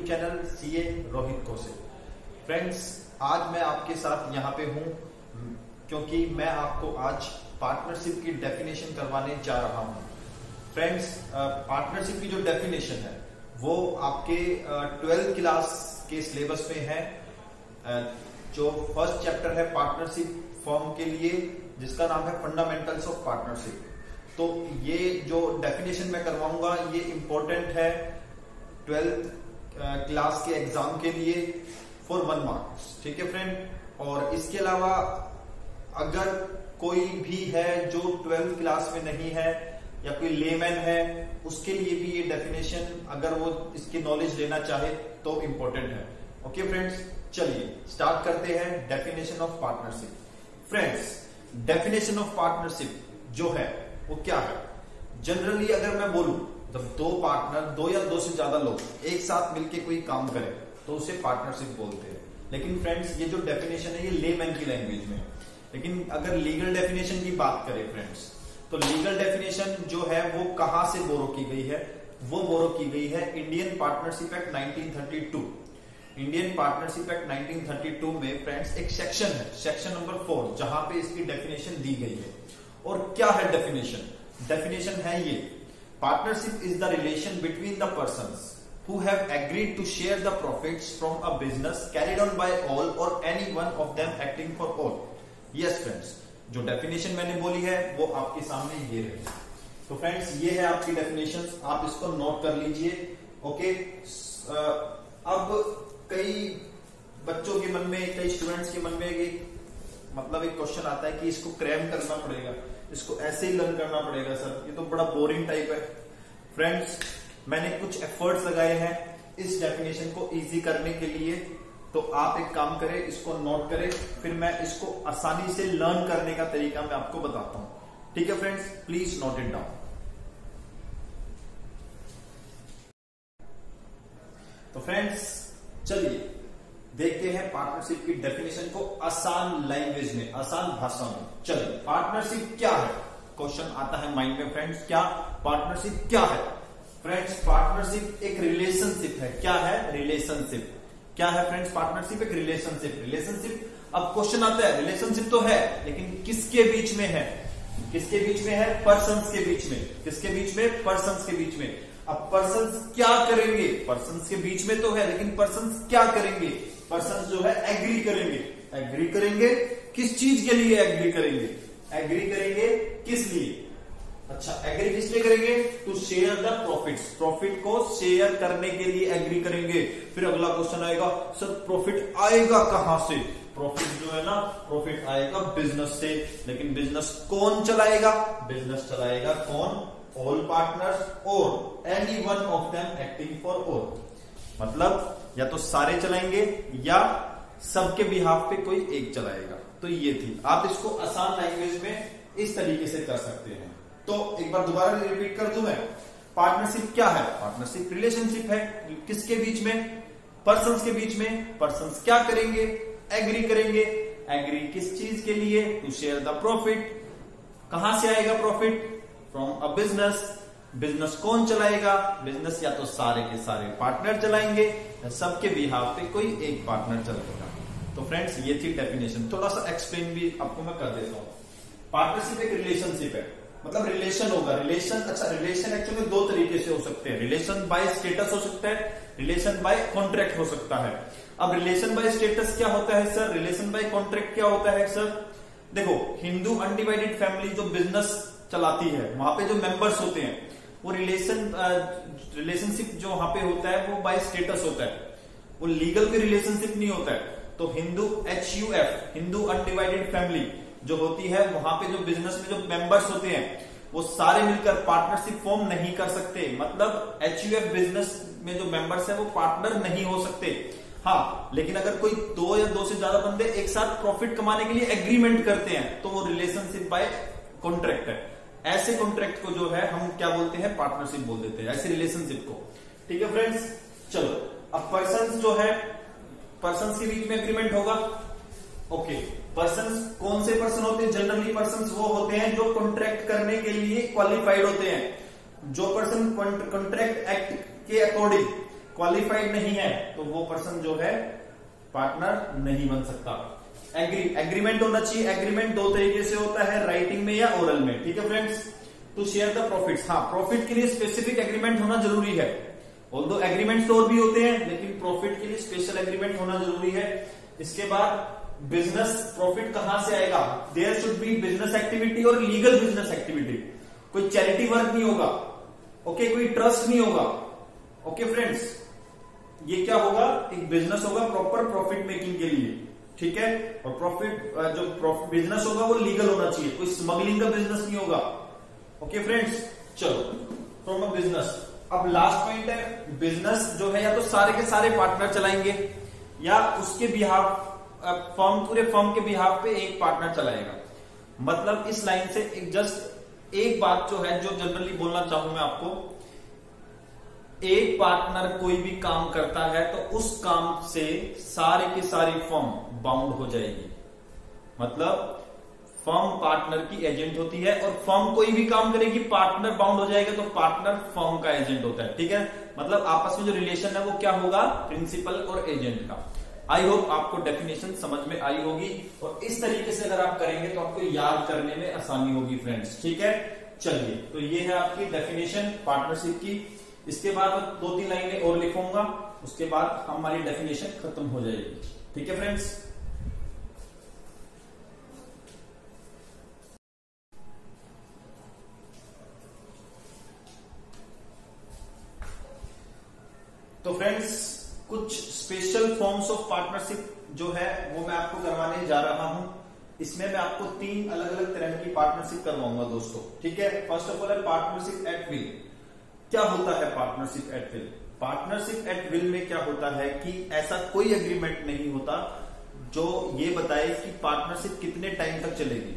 Channel CA Rohit कोसे। Friends, आज मैं आपके साथ यहाँ पे हूँ क्योंकि मैं आपको आज पार्टनरशिप की डेफिनेशन करवाने जा रहा हूँ। फ्रेंड्स, पार्टनरशिप की जो डेफिनेशन है वो आपके 12th क्लास के सिलेबस में है। जो फर्स्ट चैप्टर है पार्टनरशिप फर्म के लिए, जिसका नाम है फंडामेंटल्स ऑफ पार्टनरशिप। तो ये जो डेफिनेशन मैं करवाऊंगा ये इंपॉर्टेंट है 12th क्लास के एग्जाम के लिए फॉर 1 मार्क्स। ठीक है फ्रेंड। और इसके अलावा अगर कोई भी है जो 12th क्लास में नहीं है या कोई लेमैन है, उसके लिए भी ये डेफिनेशन अगर वो इसकी नॉलेज लेना चाहे तो इंपॉर्टेंट है। ओके फ्रेंड्स, चलिए स्टार्ट करते हैं definition of partnership. Friends, definition of partnership जो है वो क्या है? जनरली अगर मैं बोलूं जब दो पार्टनर, दो या दो से ज्यादा लोग एक साथ मिलके कोई काम करें तो उसे पार्टनरशिप बोलते हैं। लेकिन फ्रेंड्स, ये जो डेफिनेशन है ये लेमैन की लैंग्वेज में। लेकिन अगर लीगल डेफिनेशन की बात करें फ्रेंड्स, तो लीगल डेफिनेशन जो है वो कहां से बोरो की गई है? वो बोरो की गई है Indian partnership act 1932। Indian partnership act 1932 में फ्रेंड्स एक सेक्शन है, सेक्शन नंबर 4, जहां पे इसकी डेफिनेशन दी गई है। और क्या है डेफिनेशन? डेफिनेशन है ये: partnership is the relation between the persons who have agreed to share the profits from a business carried on by all or any one of them acting for all। Yes friends, जो definition मैंने बोली है वो आपके सामने ये रही। तो फ्रेंड्स, ये है आपकी डेफिनेशन, आप इसको नोट कर लीजिए। ओके। अब कई बच्चों के मन में, कई स्टूडेंट्स के मन में एक क्वेश्चन आता है कि इसको क्रैम करना पड़ेगा, इसको ऐसे ही लर्न करना पड़ेगा सर, ये तो बड़ा बोरिंग टाइप है। फ्रेंड्स, मैंने कुछ एफर्ट्स लगाए हैं इस डेफिनेशन को इजी करने के लिए, तो आप एक काम करें, इसको नोट करें, फिर मैं इसको आसानी से लर्न करने का तरीका मैं आपको बताता हूं। ठीक है friends, please note it down. तो फ्रेंड्स, चलिए देखते हैं पार्टनरशिप की डेफिनेशन को आसान लैंग्वेज में, आसान भाषा में। चलिए, पार्टनरशिप क्या है? क्वेश्चन आता है माइंड में फ्रेंड्स, क्या पार्टनरशिप क्या है? फ्रेंड्स, पार्टनरशिप एक रिलेशनशिप है। क्या है? रिलेशनशिप। क्या है फ्रेंड्स? पार्टनरशिप एक रिलेशनशिप। रिलेशनशिप, अब क्वेश्चन आता है, रिलेशनशिप तो है लेकिन किसके बीच में है? किसके बीच में है? पर्सन्स के बीच में। किसके बीच में? पर्सन्स के बीच में। अब पर्सन्स क्या करेंगे? पर्सन्स के बीच में तो है लेकिन पर्सन्स क्या करेंगे? पर्सन्स जो है एग्री करेंगे। एग्री करेंगे किस चीज के लिए? एग्री करेंगे, एग्री करेंगे किस लिए? अच्छा, एग्री किस लिए करेंगे? To share the profits. Profit को शेयर करने के लिए एग्री करेंगे। फिर अगला क्वेश्चन आएगा, सर प्रॉफिट आएगा कहां से? प्रॉफिट जो है ना, प्रॉफिट आएगा बिजनेस से। लेकिन बिजनेस कौन चलाएगा? बिजनेस चलाएगा कौन? ऑल पार्टनर्स और any one of them acting for all. मतलब या तो सारे चलाएंगे या सबके बिहाफ पे कोई एक चलाएगा। तो ये थी, आप इसको आसान लैंग्वेज में इस तरीके से कर सकते हैं। तो एक बार दोबारा रिपीट कर दूं मैं, पार्टनरशिप क्या है? पार्टनरशिप रिलेशनशिप है। किसके बीच में? पर्सन्स के बीच में। पर्सन्स क्या करेंगे? एग्री करेंगे। एग्री किस चीज के लिए? To share the profit. कहां से आएगा profit? From a business. Business कौन चलाएगा? बिजनेस या तो सारे के सारे पार्टनर चलाएंगे या सबके बिहाफ पे कोई एक पार्टनर चलाएगा। तो फ्रेंड्स, ये थी डेफिनेशन। थोड़ा सा एक्सप्लेन भी आपको मैं कर देता हूं। पार्टनरशिप एक रिलेशनशिप है, मतलब रिलेशन होगा। रिलेशन, अच्छा, रिलेशन एक्चुअली दो तरीके से हो सकते हैं। रिलेशन बाय स्टेटस हो सकता है, रिलेशन बाय कॉन्ट्रैक्ट हो सकता है। अब रिलेशन बाय स्टेटस क्या होता है सर? रिलेशन बाय कॉन्ट्रैक्ट क्या होता है सर? देखो, हिंदू अनडिवाइडेड फैमिली जो बिजनेस चलाती है, वहां पे जो मेंबर्स होते हैं वो रिलेशनशिप जो वहां पे होता है वो बाय स्टेटस होता है, वो लीगल कोई रिलेशनशिप नहीं होता है। तो Hindu HUF, Hindu undivided family जो होती है, वहां पे जो बिजनेस में जो मेंबर्स होते हैं वो सारे मिलकर पार्टनरशिप फॉर्म नहीं कर सकते। मतलब HUF बिजनेस में जो मेंबर्स है वो पार्टनर नहीं हो सकते। हाँ, लेकिन अगर कोई दो या दो से ज्यादा बंदे एक साथ प्रॉफिट कमाने के लिए एग्रीमेंट करते हैं तो वो रिलेशनशिप बाय कॉन्ट्रैक्ट है। ऐसे कॉन्ट्रैक्ट को जो है हम क्या बोलते हैं? पार्टनरशिप बोल देते हैं, ऐसे रिलेशनशिप को। ठीक है फ्रेंड्स, चलो अब पर्सन्स जो है, पर्सन्स के बीच में एग्रीमेंट होगा। ओके, पर्सन्स कौन से पर्सन होते हैं? जनरली पर्सन्स वो होते हैं जो कॉन्ट्रैक्ट करने के लिए क्वालिफाइड होते हैं। जो पर्सन कॉन्ट्रैक्ट एक्ट के अकॉर्डिंग क्वालिफाइड नहीं है तो वो पर्सन जो है पार्टनर नहीं बन सकता। एग्रीमेंट होना चाहिए। एग्रीमेंट दो तरीके से होता है, राइटिंग में या ओरल में। ठीक है friends, to share the profits. हाँ, प्रॉफिट के लिए स्पेसिफिक एग्रीमेंट होना जरूरी है। ऑल्दो एग्रीमेंट तो और भी होते हैं, लेकिन प्रॉफिट के लिए स्पेशल एग्रीमेंट होना जरूरी है। इसके बाद बिजनेस प्रॉफिट कहां से आएगा? There should be business activity और लीगल बिजनेस एक्टिविटी। कोई चैरिटी वर्क नहीं होगा, ओके, कोई ट्रस्ट नहीं होगा। ओके फ्रेंड्स, ये क्या होगा? एक बिजनेस होगा प्रॉपर प्रॉफिट मेकिंग के लिए। ठीक है, और प्रॉफिट जो बिजनेस होगा वो लीगल होना चाहिए, कोई स्मगलिंग का बिजनेस नहीं होगा। ओके फ्रेंड्स, चलो फ्रॉम अ बिजनेस। अब लास्ट पॉइंट है, बिजनेस जो है या तो सारे के सारे पार्टनर चलाएंगे या उसके बिहाफ फर्म, पूरे फर्म के बिहाफ पे एक पार्टनर चलाएगा। मतलब इस लाइन से एक जस्ट एक बात जो है, जो जनरली बोलना चाहूं मैं आपको, एक पार्टनर कोई भी काम करता है तो उस काम से सारे की सारी फर्म बाउंड हो जाएगी। मतलब फर्म पार्टनर की एजेंट होती है और फर्म कोई भी काम करेगी पार्टनर बाउंड हो जाएगा, तो पार्टनर फर्म का एजेंट होता है। ठीक है, मतलब आपस में जो रिलेशन है वो क्या होगा? प्रिंसिपल और एजेंट का। आई होप आपको डेफिनेशन समझ में आई होगी, और इस तरीके से अगर आप करेंगे तो आपको याद करने में आसानी होगी फ्रेंड्स। ठीक है, चलिए, तो ये है आपकी डेफिनेशन पार्टनरशिप की। इसके बाद 2-3 लाइनें और लिखूंगा, उसके बाद हमारी डेफिनेशन खत्म हो जाएगी। ठीक है फ्रेंड्स, तो फ्रेंड्स कुछ स्पेशल फॉर्म्स ऑफ पार्टनरशिप जो है वो मैं आपको करवाने जा रहा हूं। इसमें मैं आपको 3 अलग अलग तरह की पार्टनरशिप करवाऊंगा दोस्तों। ठीक है, फर्स्ट ऑफ ऑल है पार्टनरशिप एट विल। क्या होता है partnership at will? Partnership at will में क्या होता है कि ऐसा कोई एग्रीमेंट नहीं होता जो ये बताए कि पार्टनरशिप कितने टाइम तक चलेगी,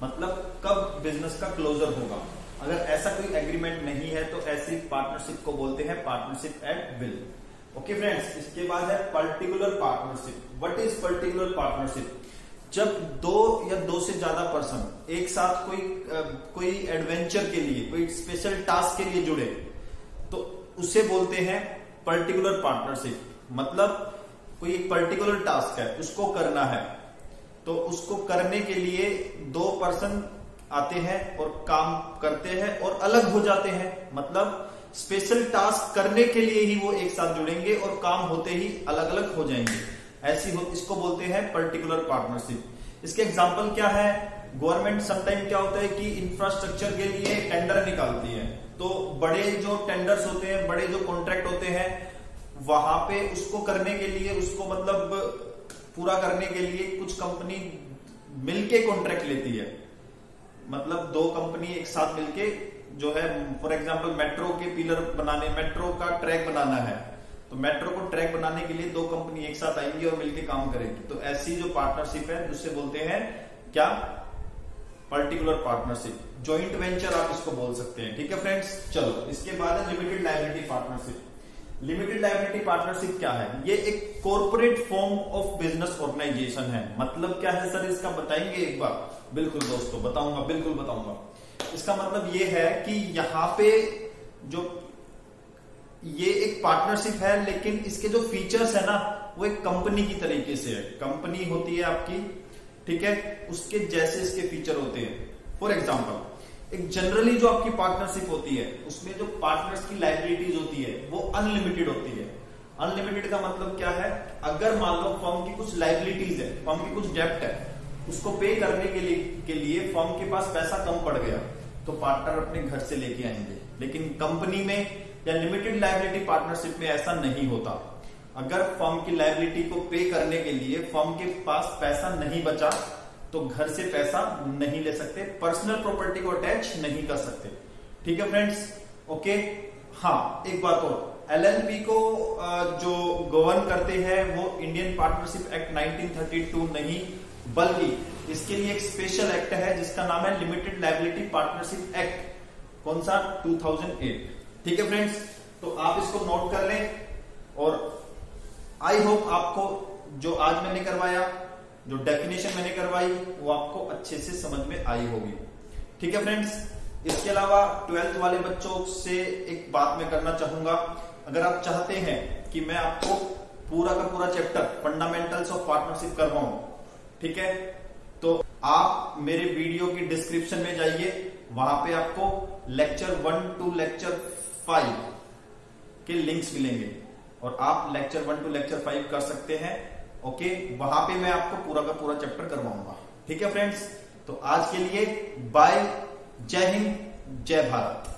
मतलब कब बिजनेस का क्लोजर होगा। अगर ऐसा कोई एग्रीमेंट नहीं है तो ऐसी पार्टनरशिप को बोलते हैं partnership at will. Okay friends, इसके बाद है particular partnership. What is particular partnership? जब 2 या 2 से ज्यादा पर्सन एक साथ कोई एडवेंचर के लिए, कोई स्पेशल टास्क के लिए जुड़े तो उसे बोलते हैं पर्टिकुलर पार्टनरशिप। मतलब कोई एक पर्टिकुलर टास्क है, उसको करना है, तो उसको करने के लिए 2 पर्सन आते हैं और काम करते हैं और अलग हो जाते हैं। मतलब स्पेशल टास्क करने के लिए ही वो एक साथ जुड़ेंगे और काम होते ही अलग अलग हो जाएंगे। इसको बोलते हैं पर्टिकुलर पार्टनरशिप। इसके एग्जांपल क्या है? गवर्नमेंट समटाइम क्या होता है कि इंफ्रास्ट्रक्चर के लिए टेंडर निकालती है, तो बड़े जो टेंडर्स होते हैं, बड़े जो कॉन्ट्रैक्ट होते हैं, वहां पे उसको करने के लिए, उसको मतलब पूरा करने के लिए कुछ कंपनी मिलके कॉन्ट्रैक्ट लेती है। मतलब 2 कंपनी एक साथ मिलके जो है, फॉर एग्जांपल मेट्रो के पिलर बनाने, मेट्रो का ट्रैक बनाना है, तो मेट्रो को ट्रैक बनाने के लिए 2 कंपनी एक साथ आएंगी और मिलकर काम करेगी। तो ऐसी जो पार्टनरशिप है जिससे बोलते हैं क्या? Particular partnership. जॉइंट वेंचर आप इसको बोल सकते हैं। ठीक है फ्रेंड्स, चलो इसके बाद है limited liability partnership. Limited liability partnership क्या है? ये एक corporate form of business organisation है। मतलब क्या है सर इसका, बताएंगे एक बार? बिल्कुल दोस्तों बताऊंगा, बिल्कुल बताऊंगा। इसका मतलब ये है कि यहां पे जो ये एक पार्टनरशिप है, लेकिन इसके जो फीचर्स है ना वो एक कंपनी की तरीके से है। कंपनी होती है आपकी, ठीक है, उसके जैसे इसके फीचर होते हैं। फॉर एग्जांपल एक जनरली जो आपकी पार्टनरशिप होती है उसमें जो पार्टनर्स की लायबिलिटीज होती है वो अनलिमिटेड होती है। अनलिमिटेड का मतलब क्या है? अगर मान लो फर्म की कुछ लायबिलिटीज है, फर्म की कुछ डेप्ट है, उसको पे करने के लिए फर्म के पास पैसा कम पड़ गया तो पार्टनर अपने घर से लेके आएंगे। लेकिन कंपनी में या लिमिटेड लायबिलिटी पार्टनरशिप में ऐसा नहीं होता। अगर फर्म की लायबिलिटी को पे करने के लिए फर्म के पास पैसा नहीं बचा तो घर से पैसा नहीं ले सकते, पर्सनल प्रॉपर्टी को अटैच नहीं कर सकते। ठीक है फ्रेंड्स, ओके। हाँ, एक बात और, एलएलपी को जो गवर्न करते हैं वो इंडियन पार्टनरशिप एक्ट 1932 नहीं, बल्कि इसके लिए एक स्पेशल एक्ट है जिसका नाम है लिमिटेड लायबिलिटी पार्टनरशिप एक्ट। कौन सा? 2008। ठीक है फ्रेंड्स, तो आप इसको नोट कर लें। और आई होप आपको जो आज मैंने करवाया, जो डेफिनेशन मैंने करवाई, वो आपको अच्छे से समझ में आई होगी। ठीक है फ्रेंड्स, इसके अलावा 12th वाले बच्चों से एक बात मैं करना चाहूंगा अगर आप चाहते हैं कि मैं आपको पूरा का पूरा चैप्टर फंडामेंटल्स ऑफ पार्टनरशिप करवाऊं, ठीक है, तो आप मेरे वीडियो की डिस्क्रिप्शन में जाइए, वहां पे आपको लेक्चर 1 to लेक्चर 5 के लिंक्स मिलेंगे और आप लेक्चर 1 to लेक्चर 5 कर सकते हैं। ओके, वहां पे मैं आपको पूरा का पूरा चैप्टर करवाऊंगा। ठीक है फ्रेंड्स, तो आज के लिए बाय, जय हिंद, जय भारत।